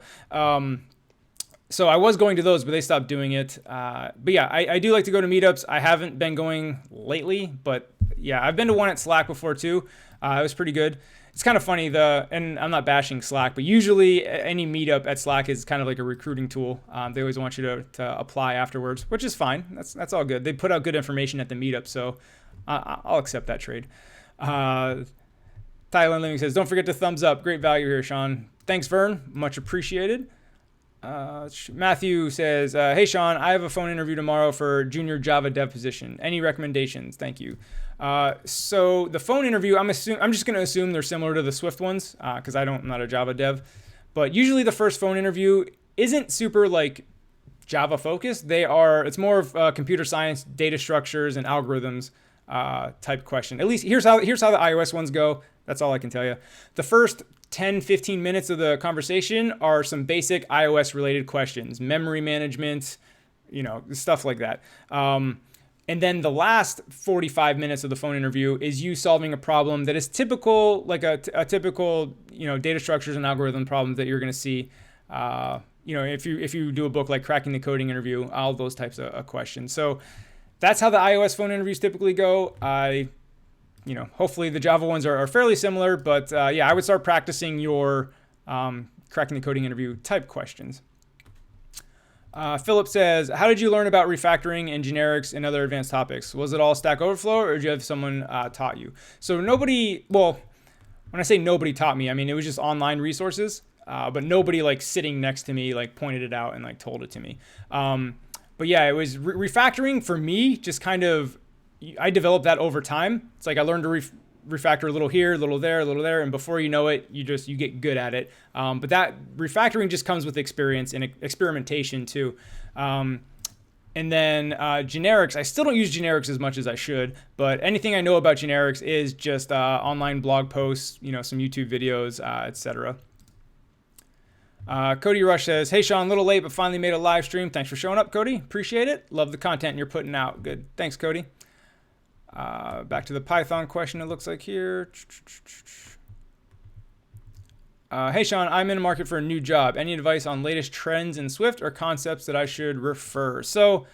So I was going to those, but they stopped doing it. But yeah, I do like to go to meetups. I haven't been going lately, but yeah, I've been to one at Slack before too. It was pretty good. It's kind of funny, and I'm not bashing Slack, but usually any meetup at Slack is kind of like a recruiting tool. They always want you to apply afterwards, which is fine. That's all good. They put out good information at the meetup, so I'll accept that trade. Thailand Living says, don't forget to thumbs up. Great value here, Sean. Thanks, Vern. Much appreciated. Matthew says, hey, Sean, I have a phone interview tomorrow for junior Java dev position. Any recommendations? Thank you. So the phone interview, I'm just going to assume they're similar to the Swift ones, because I'm not a Java dev. But usually the first phone interview isn't super like Java focused. It's more of computer science, data structures, and algorithms type question. At least here's how the iOS ones go. That's all I can tell you. The first 10, 15 minutes of the conversation are some basic iOS related questions, memory management, stuff like that. And then the last 45 minutes of the phone interview is you solving a problem that is typical, like a typical, data structures and algorithm problem that you're going to see, if you do a book like Cracking the Coding Interview, all those types of questions. So that's how the iOS phone interviews typically go. Hopefully the Java ones are fairly similar, but yeah, I would start practicing your Cracking the Coding Interview type questions. Philip says, how did you learn about refactoring and generics and other advanced topics? Was it all Stack Overflow, or did you have someone taught you? So when I say nobody taught me, I mean, it was just online resources, but nobody like sitting next to me, like pointed it out and like told it to me. But yeah, it was refactoring for me, just kind of, I developed that over time. It's like I learned to refactor a little here, a little there, and before you know it, you get good at it. But that refactoring just comes with experience and experimentation too. And then generics, I still don't use generics as much as I should, but anything I know about generics is just online blog posts, some YouTube videos, etc. Cody Rush says, hey Sean, a little late, but finally made a live stream. Thanks for showing up, Cody. Appreciate it. Love the content you're putting out. Good. Thanks, Cody. Back to the Python question, it looks like here. Hey Sean, I'm in the market for a new job. Any advice on latest trends in Swift or concepts that I should refer? So,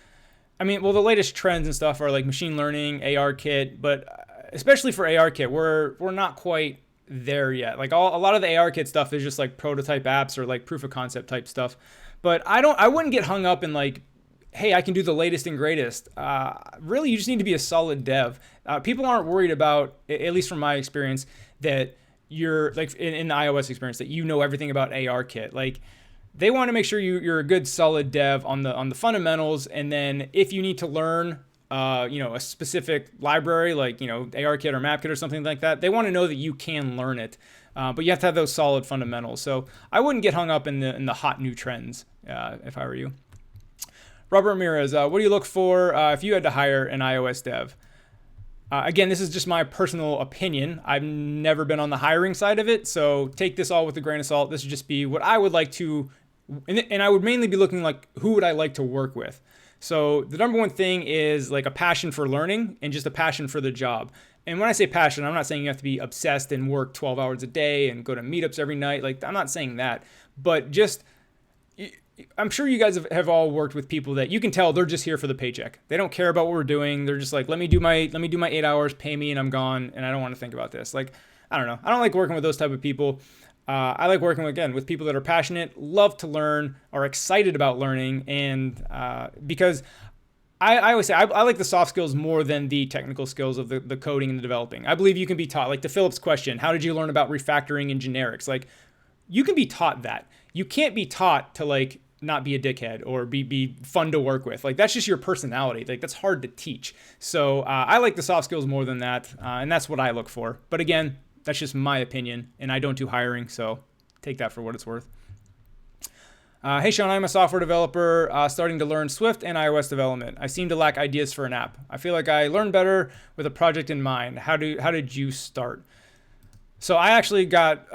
the latest trends and stuff are like machine learning, ARKit, but especially for ARKit, we're not quite there yet. Like a lot of the ARKit stuff is just like prototype apps or like proof of concept type stuff. But I wouldn't get hung up in like, hey, I can do the latest and greatest. Really, you just need to be a solid dev. People aren't worried about, at least from my experience, that you're like in the iOS experience, that you know everything about ARKit. Like they want to make sure you're a good solid dev on the fundamentals, and then if you need to learn a specific library like ARKit or MapKit or something like that, they want to know that you can learn it. But you have to have those solid fundamentals. So I wouldn't get hung up in the hot new trends if I were you. Robert Ramirez, what do you look for if you had to hire an iOS dev? Again, this is just my personal opinion. I've never been on the hiring side of it, so take this all with a grain of salt. This would just be what I would like to, and I would mainly be looking like, who would I like to work with? So the number one thing is like a passion for learning and just a passion for the job. And when I say passion, I'm not saying you have to be obsessed and work 12 hours a day and go to meetups every night. Like, I'm not saying that, but just, I'm sure you guys have all worked with people that you can tell they're just here for the paycheck. They don't care about what we're doing. They're just like, let me do my 8 hours, pay me, and I'm gone. And I don't want to think about this. Like, I don't know. I don't like working with those type of people. I like working again with people that are passionate, love to learn, are excited about learning, and because I always say I like the soft skills more than the technical skills of the coding and the developing. I believe you can be taught, like the Phillips question, how did you learn about refactoring and generics? Like, you can be taught that. You can't be taught to like not be a dickhead or be fun to work with. Like, that's just your personality. Like, that's hard to teach. So I like the soft skills more than that, and that's what I look for. But again, that's just my opinion, and I don't do hiring, so take that for what it's worth. Hey, Sean, I'm a software developer starting to learn Swift and iOS development. I seem to lack ideas for an app. I feel like I learn better with a project in mind. How did you start? So I actually got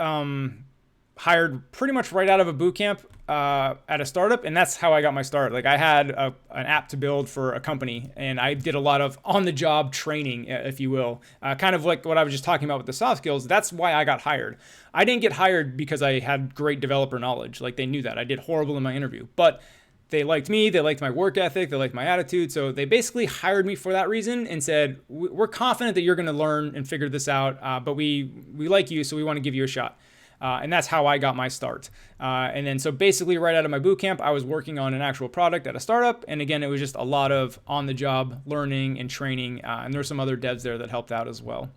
hired pretty much right out of a boot camp at a startup, and that's how I got my start. Like, I had an app to build for a company, and I did a lot of on-the-job training, if you will, kind of like what I was just talking about with the soft skills. That's why I got hired. I didn't get hired because I had great developer knowledge. Like, they knew that. I did horrible in my interview, but they liked me, they liked my work ethic, they liked my attitude, so they basically hired me for that reason and said, we're confident that you're going to learn and figure this out, but we like you, so we want to give you a shot. And that's how I got my start. And then so basically right out of my boot camp, I was working on an actual product at a startup. And again, it was just a lot of on-the-job learning and training. And there were some other devs there that helped out as well.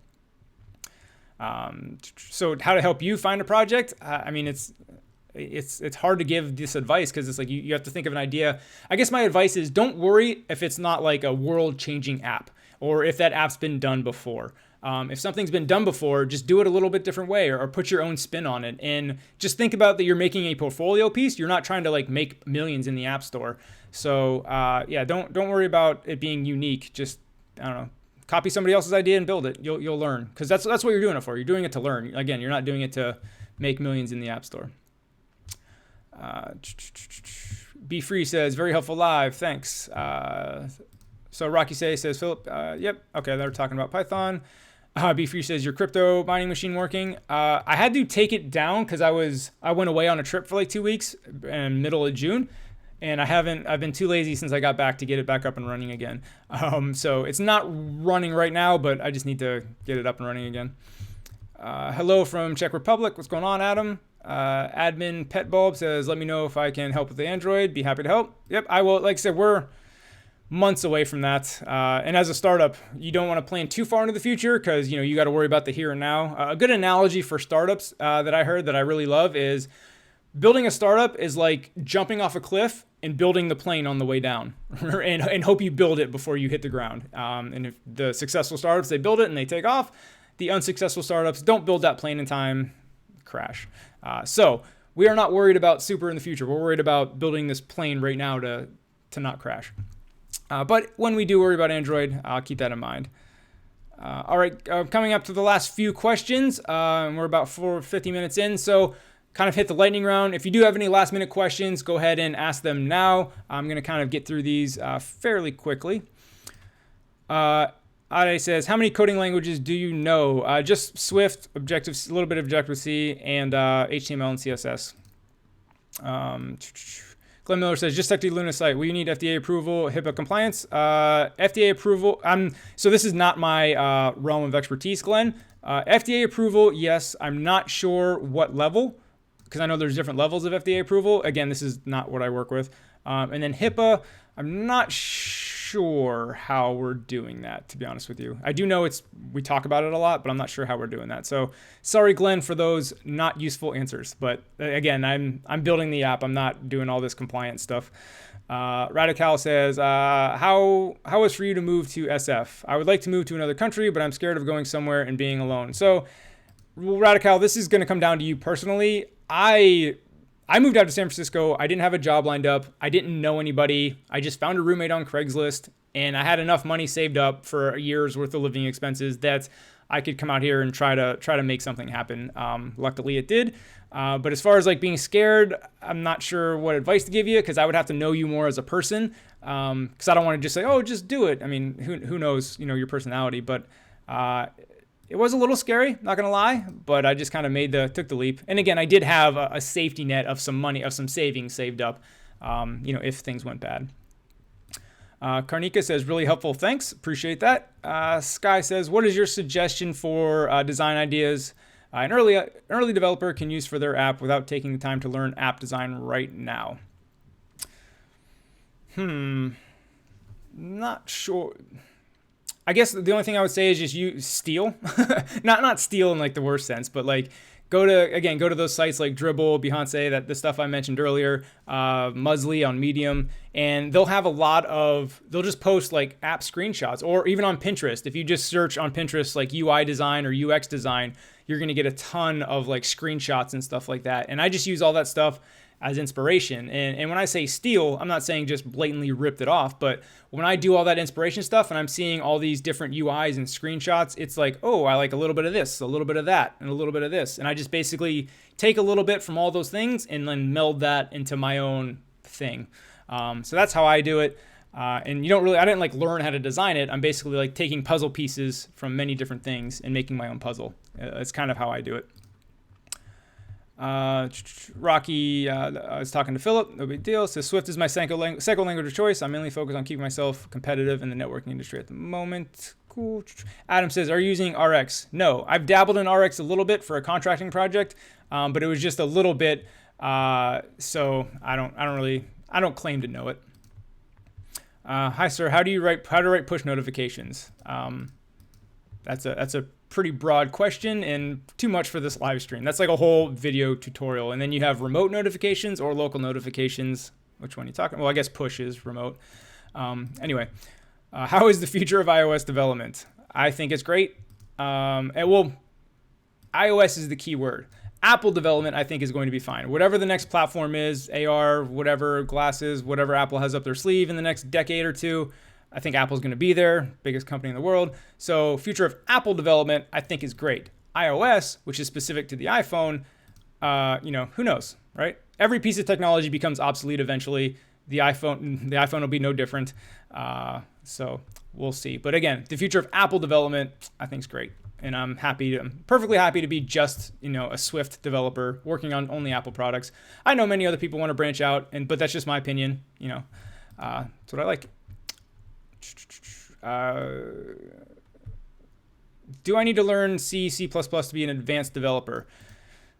So how to help you find a project? I mean, it's hard to give this advice because it's like you have to think of an idea. I guess my advice is don't worry if it's not like a world-changing app or if that app's been done before. If something's been done before, just do it a little bit different way or put your own spin on it. And just think about that you're making a portfolio piece. You're not trying to like make millions in the app store. So yeah, don't worry about it being unique. Just, I don't know, copy somebody else's idea and build it. You'll learn because that's what you're doing it for. You're doing it to learn. Again, you're not doing it to make millions in the app store. Be Free says, very helpful live. Thanks. So Rocky says, Philip, yep. Okay, they're talking about Python. Be Free says, your crypto mining machine working? I had to take it down because I went away on a trip for like 2 weeks in middle of June. And I've been too lazy since I got back to get it back up and running again. So it's not running right now, but I just need to get it up and running again. Hello from Czech Republic. What's going on, Adam? Admin Pet Bulb says, let me know if I can help with the Android. Be happy to help. Yep, I will. Like I said, we're months away from that. And as a startup, you don't want to plan too far into the future because, you got to worry about the here and now. A good analogy for startups that I heard that I really love is building a startup is like jumping off a cliff and building the plane on the way down and hope you build it before you hit the ground. And if the successful startups, they build it and they take off. The unsuccessful startups don't build that plane in time, crash. So we are not worried about super in the future. We're worried about building this plane right now to not crash. But when we do worry about Android, I'll keep that in mind. All right, coming up to the last few questions. We're about 50 minutes in, so kind of hit the lightning round. If you do have any last minute questions, go ahead and ask them now. I'm going to kind of get through these fairly quickly. Ade says, how many coding languages do you know? Just Swift, a little bit of Objective-C, and HTML and CSS. Glenn Miller says, just check the Luna site. Will you need FDA approval, HIPAA compliance? FDA approval. So this is not my realm of expertise, Glenn. FDA approval, yes. I'm not sure what level because I know there's different levels of FDA approval. Again, this is not what I work with. And then HIPAA, I'm not sure how we're doing that, to be honest with you. I do know we talk about it a lot, but I'm not sure how we're doing that. So sorry, Glenn, for those not useful answers. But again, I'm building the app. I'm not doing all this compliance stuff. Radical says, how is for you to move to SF? I would like to move to another country, but I'm scared of going somewhere and being alone. So Radical, this is going to come down to you personally. I moved out to San Francisco. I didn't have a job lined up. I didn't know anybody. I just found a roommate on Craigslist, and I had enough money saved up for a year's worth of living expenses that I could come out here and try to make something happen. Luckily it did. But as far as like being scared, I'm not sure what advice to give you, because I would have to know you more as a person. Because I don't want to just say, oh, just do it. I mean, who knows, your personality. But it was a little scary, not gonna lie. But I just kind of took the leap. And again, I did have a safety net of some money, of some savings saved up, if things went bad. Karnika says, really helpful, thanks, appreciate that. Sky says, what is your suggestion for design ideas an early developer can use for their app without taking the time to learn app design right now? Not sure. I guess the only thing I would say is just steal, not steal in like the worst sense, but like go to those sites like Dribbble, Behance, that the stuff I mentioned earlier, Muesli on Medium, and they'll just post like app screenshots, or even on Pinterest. If you just search on Pinterest like UI design or UX design, you're going to get a ton of like screenshots and stuff like that. And I just use all that stuff as inspiration. And when I say steal, I'm not saying just blatantly ripped it off, but when I do all that inspiration stuff and I'm seeing all these different UIs and screenshots, it's like, oh, I like a little bit of this, a little bit of that, and a little bit of this. And I just basically take a little bit from all those things and then meld that into my own thing. So that's how I do it. And I didn't like learn how to design it. I'm basically like taking puzzle pieces from many different things and making my own puzzle. It's kind of how I do it. Rocky, I was talking to Philip, no big deal. Says Swift is my second language of choice. I'm mainly focused on keeping myself competitive in the networking industry at the moment. Cool. Adam says, are you using RX? No, I've dabbled in RX a little bit for a contracting project, but it was just a little bit. So I don't claim to know it. Hi sir, how to write push notifications? That's a pretty broad question and too much for this live stream. That's like a whole video tutorial. And then you have remote notifications or local notifications. Which one are you talking? Well, I guess push is remote. Anyway, how is the future of iOS development? I think it's great. iOS is the key word. Apple development, I think, is going to be fine. Whatever the next platform is, AR, whatever, glasses, whatever Apple has up their sleeve in the next decade or two, I think Apple's going to be there, biggest company in the world. So future of Apple development, I think, is great. iOS, which is specific to the iPhone, who knows, right? Every piece of technology becomes obsolete eventually. The iPhone will be no different. So we'll see. But again, the future of Apple development, I think, is great. And I'm perfectly happy to be just, a Swift developer working on only Apple products. I know many other people want to branch out, but that's just my opinion. That's what I like. Do I need to learn C, C++ to be an advanced developer?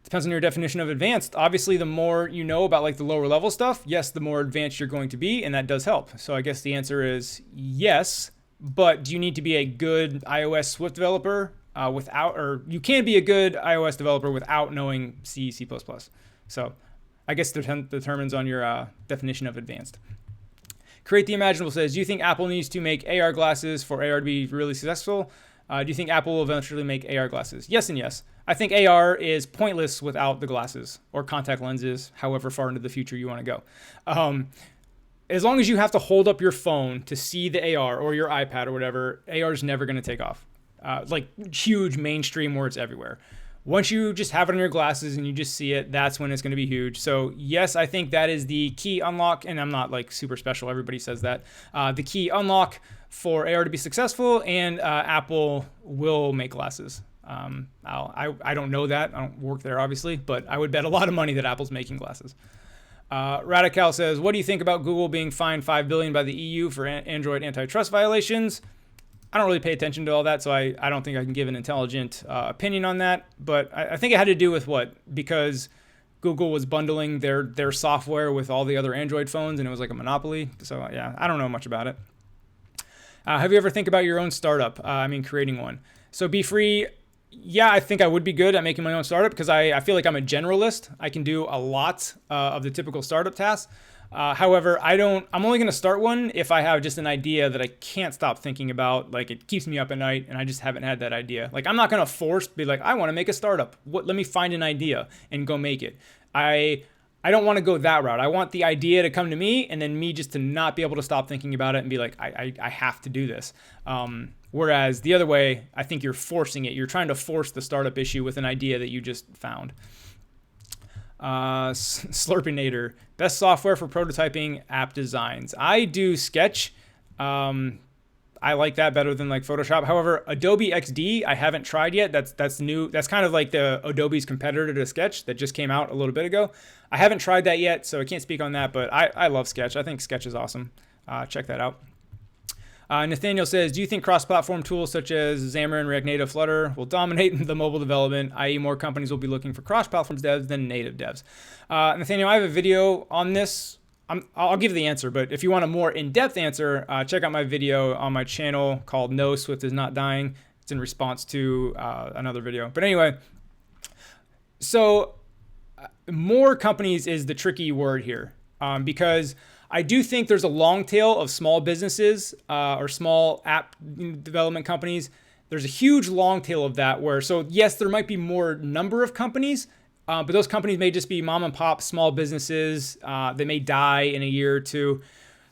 Depends on your definition of advanced. Obviously, the more you know about like the lower level stuff, yes, the more advanced you're going to be, and that does help. So I guess the answer is yes, but do you need to be a good iOS Swift developer you can be a good iOS developer without knowing C, C++. So I guess it determines on your definition of advanced. Create the Imaginable says, do you think Apple needs to make AR glasses for AR to be really successful? Do you think Apple will eventually make AR glasses? Yes and yes. I think AR is pointless without the glasses or contact lenses, however far into the future you want to go. As long as you have to hold up your phone to see the AR or your iPad or whatever, AR is never going to take off. Like huge mainstream where it's everywhere. Once you just have it on your glasses and you just see it, that's when it's going to be huge. So yes, I think that is the key unlock, and I'm not like super special. Everybody says that. The key unlock for AR to be successful, and Apple will make glasses. I don't know that. I don't work there, obviously, but I would bet a lot of money that Apple's making glasses. Radical says, what do you think about Google being fined $5 billion by the EU for Android antitrust violations? I don't really pay attention to all that, so I don't think I can give an intelligent opinion on that. But I think it had to do with because Google was bundling their software with all the other Android phones, and it was like a monopoly. So yeah, I don't know much about it. Have you ever think about your own startup? Creating one. So Be Free, yeah, I think I would be good at making my own startup because I feel like I'm a generalist. I can do a lot of the typical startup tasks. However, I'm only going to start one if I have just an idea that I can't stop thinking about. Like it keeps me up at night and I just haven't had that idea. Like I'm not going to be like, I want to make a startup. Let me find an idea and go make it. I don't want to go that route. I want the idea to come to me and then me just to not be able to stop thinking about it and be like, I have to do this. Whereas the other way, I think you're forcing it. You're trying to force the startup issue with an idea that you just found. Slurpinator, best software for prototyping app designs. I do Sketch. I like that better than like Photoshop. However, Adobe XD, I haven't tried yet. That's new. That's kind of like the Adobe's competitor to Sketch that just came out a little bit ago. I haven't tried that yet, so I can't speak on that, but I love Sketch. I think Sketch is awesome. Check that out. Nathaniel says, do you think cross-platform tools such as Xamarin, React Native, Flutter will dominate the mobile development, i.e. more companies will be looking for cross-platform devs than native devs? Nathaniel, I have a video on this. I'll give the answer, but if you want a more in-depth answer, check out my video on my channel called No, Swift is Not Dying. It's in response to another video. But anyway, so more companies is the tricky word here because I do think there's a long tail of small businesses or small app development companies. There's a huge long tail of that where, so yes, there might be more number of companies, but those companies may just be mom and pop small businesses. They may die in a year or two.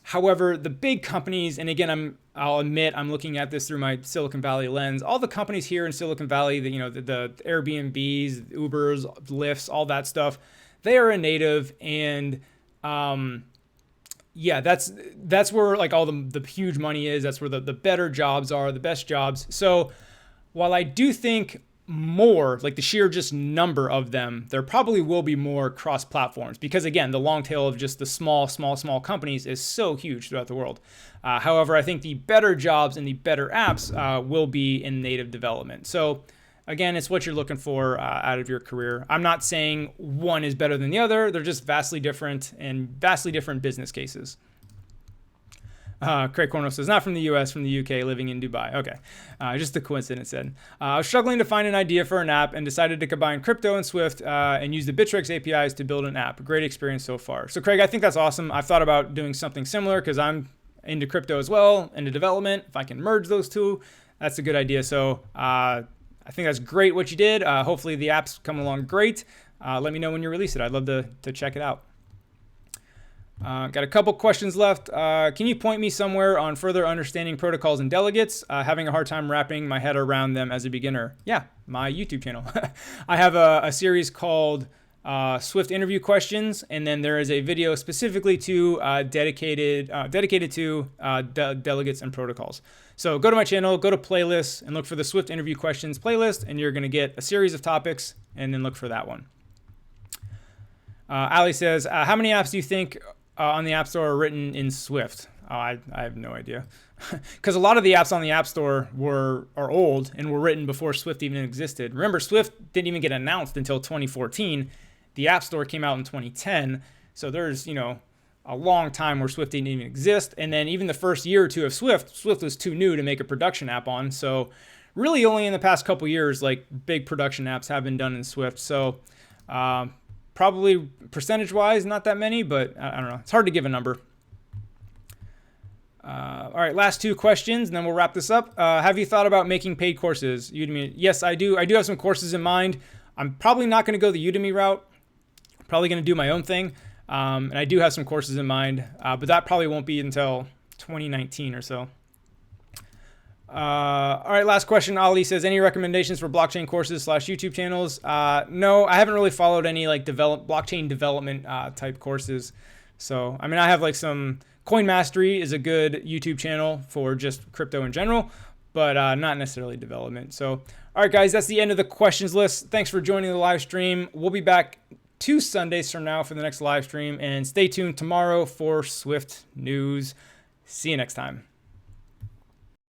However, the big companies, and again, I'll admit I'm looking at this through my Silicon Valley lens. All the companies here in Silicon Valley, the Airbnbs, Ubers, Lyfts, all that stuff, they are a native, and yeah, that's where like all the huge money is. That's where the better jobs are, the best jobs. So while I do think more, like the sheer just number of them, there probably will be more cross platforms because again, the long tail of just the small companies is so huge throughout the world. However, I think the better jobs and the better apps will be in native development. So again, it's what you're looking for out of your career. I'm not saying one is better than the other. They're just vastly different and vastly different business cases. Craig Cornell says, not from the US, from the UK, living in Dubai. Okay, just a coincidence then. I was struggling to find an idea for an app and decided to combine crypto and Swift and use the Bittrex APIs to build an app. Great experience so far. So Craig, I think that's awesome. I've thought about doing something similar because I'm into crypto as well, into development. If I can merge those two, that's a good idea. So I think that's great what you did. Hopefully the app's come along great. Let me know when you release it. I'd love to check it out. Got a couple questions left. Can you point me somewhere on further understanding protocols and delegates? Having a hard time wrapping my head around them as a beginner. Yeah, my YouTube channel. I have a series called Swift interview questions, and then there is a video specifically to dedicated to delegates and protocols. So go to my channel, go to playlists, and look for the Swift interview questions playlist, and you're going to get a series of topics, and then look for that one. Ali says, how many apps do you think on the App Store are written in Swift? Oh, I have no idea. Because a lot of the apps on the App Store are old and were written before Swift even existed. Remember, Swift didn't even get announced until 2014. The App Store came out in 2010. So there's, a long time where Swift didn't even exist. And then even the first year or two of Swift was too new to make a production app on. So really only in the past couple years, like big production apps have been done in Swift. So probably percentage-wise, not that many, but I don't know. It's hard to give a number. All right, last two questions, and then we'll wrap this up. Have you thought about making paid courses? Udemy. Yes, I do. I do have some courses in mind. I'm probably not going to go the Udemy route. I'm probably going to do my own thing. And I do have some courses in mind, but that probably won't be until 2019 or so. All right, last question. Ali says, any recommendations for blockchain courses / YouTube channels? No, I haven't really followed any like blockchain development type courses. So, I mean, I have like some Coin Mastery is a good YouTube channel for just crypto in general, but not necessarily development. So, all right, guys, that's the end of the questions list. Thanks for joining the live stream. We'll be back 2 Sundays from now for the next live stream, and stay tuned tomorrow for Swift news. See you next time.